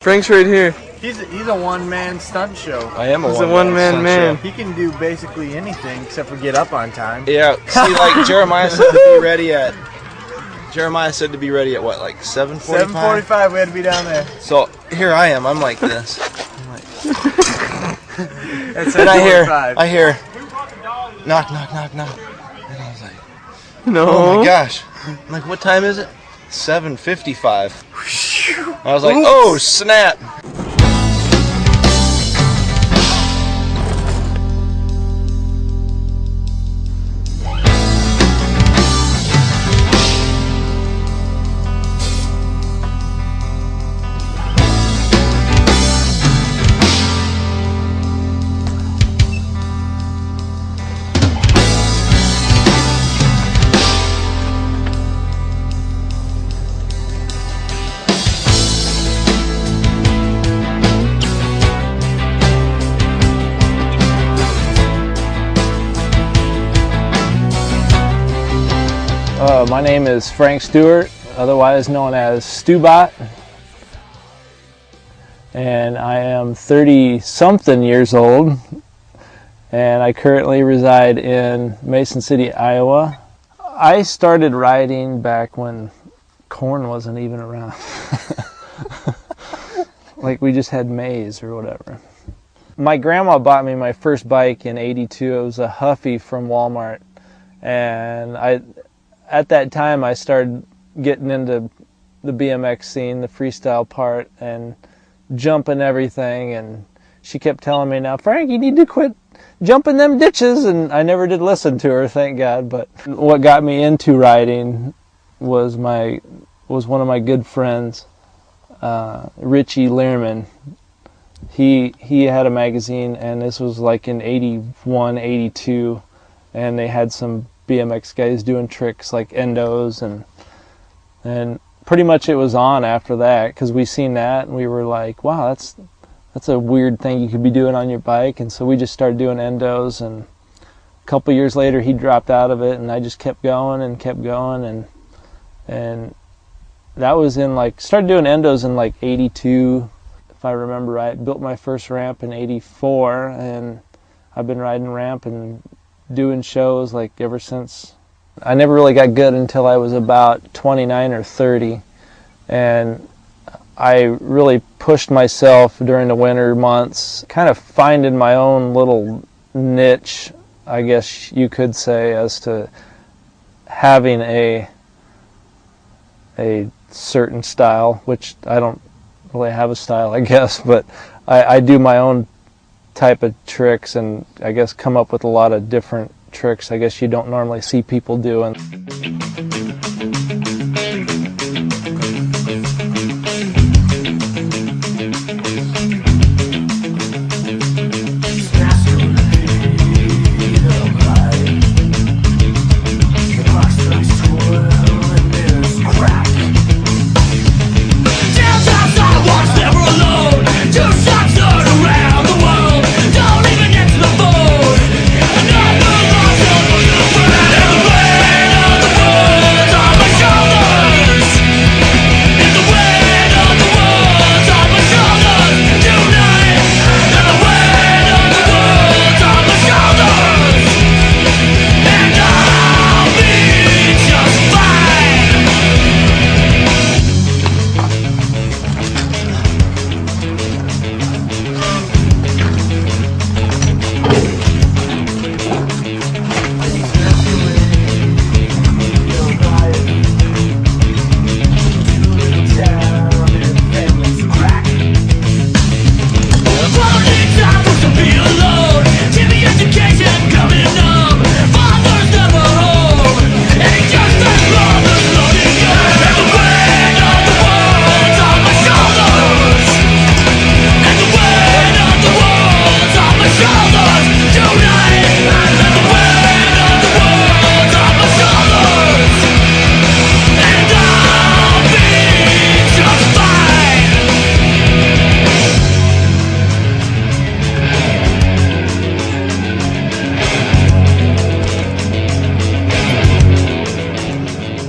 Frank's right here. He's a one-man stunt show. I am He's a one-man man. He can do basically anything except for get up on time. Yeah, see, like Jeremiah said to be ready at. Jeremiah said to be ready at what, like 7:45? 7:45. We had to be down there. So here I am. I'm like this. That's And I hear, knock, knock, knock, knock. And I was like, No. oh my gosh. I'm like, what time is it? 7:55. I was like, oh snap. My name is Frank Stewart, otherwise known as Stewbot, and I am 30-something years old, and I currently reside in Mason City, Iowa. I started riding back when corn wasn't even around. Like we just had maize or whatever. My grandma bought me my first bike in '82. It was a Huffy from Walmart, and at that time, I started getting into the BMX scene, the freestyle part, and jumping everything. And she kept telling me, now, Frank, you need to quit jumping them ditches. And I never did listen to her, thank God. But what got me into riding was one of my good friends, Richie Learman. He had a magazine, and this was like in '81, '82, and they had some BMX guys doing tricks like endos, and pretty much it was on after that because we seen that and we were like, wow, that's a weird thing you could be doing on your bike. And so we just started doing endos, and a couple years later he dropped out of it, and I just kept going and kept going, and that was in like, started doing endos in like '82 if I remember right. Built my first ramp in '84, and I've been riding ramp and doing shows like ever since. I never really got good until I was about 29 or 30, and I really pushed myself during the winter months, kind of finding my own little niche, I guess you could say, as to having a certain style, which I don't really have a style, I guess, but I do my own type of tricks, and I guess come up with a lot of different tricks I guess you don't normally see people doing.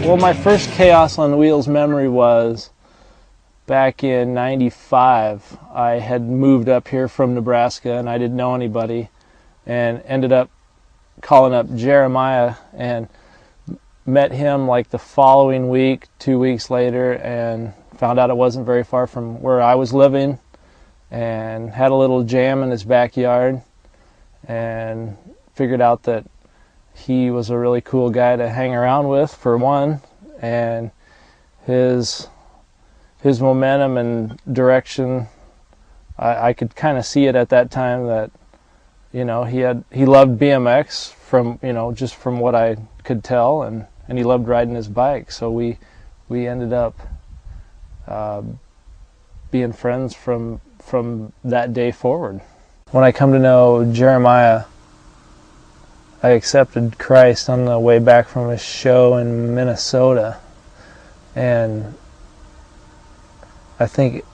Well, my first Chaos on Wheels memory was back in '95, I had moved up here from Nebraska and I didn't know anybody, and ended up calling up Jeremiah and met him like the following week, 2 weeks later, and found out it wasn't very far from where I was living, and had a little jam in his backyard, and figured out that he was a really cool guy to hang around with, for one, and his momentum and direction, I could kind of see it at that time that, you know, he loved BMX from, you know, just from what I could tell, and he loved riding his bike. So we ended up being friends from that day forward. When I come to know Jeremiah, I accepted Christ on the way back from a show in Minnesota, and I think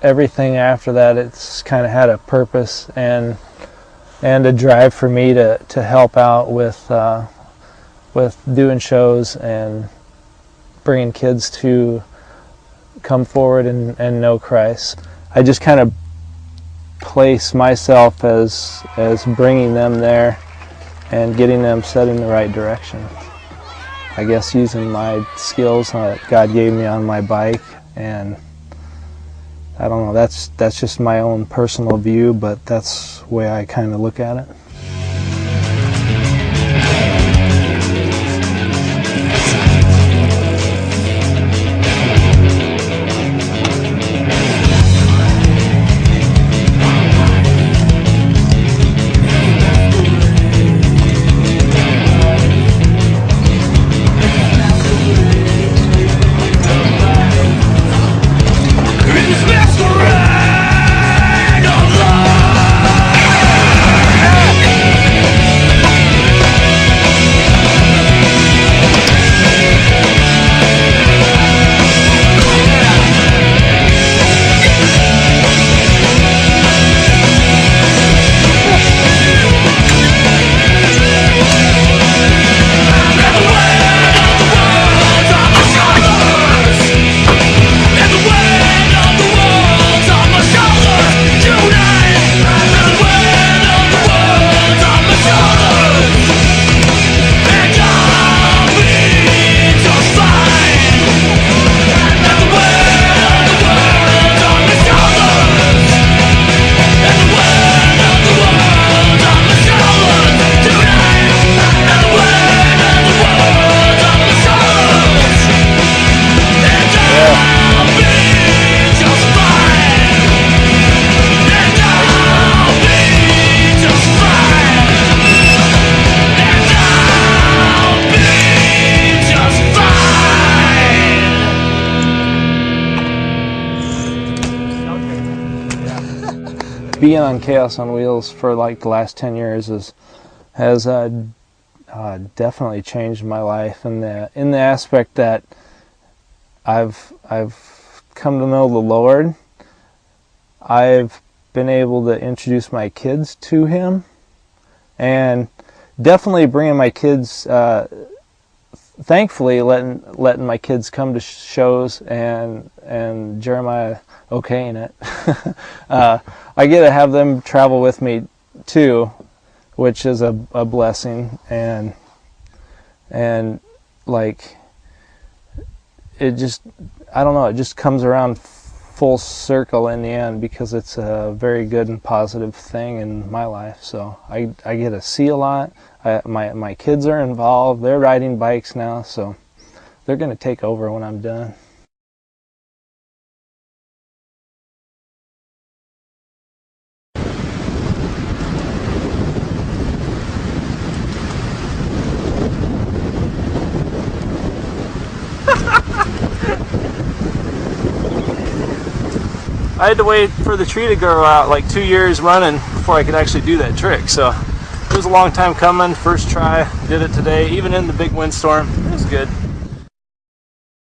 everything after that, it's kind of had a purpose and a drive for me to help out with doing shows and bringing kids to come forward and know Christ. I just kind of place myself as bringing them there and getting them set in the right direction. I guess using my skills that God gave me on my bike, and I don't know, that's just my own personal view, but that's the way I kind of look at it. Being on Chaos on Wheels for like the last 10 years has definitely changed my life in the aspect that I've come to know the Lord. I've been able to introduce my kids to Him, and definitely bringing my kids, thankfully letting my kids come to shows, and Jeremiah okaying it. I get to have them travel with me too, which is a blessing, and like it just, I don't know, it just comes around full circle in the end, because it's a very good and positive thing in my life. So I get to see a lot. My kids are involved. They're riding bikes now, so they're going to take over when I'm done. I had to wait for the tree to grow out like 2 years running before I could actually do that trick. So it was a long time coming. First try, did it today, even in the big windstorm. It was good.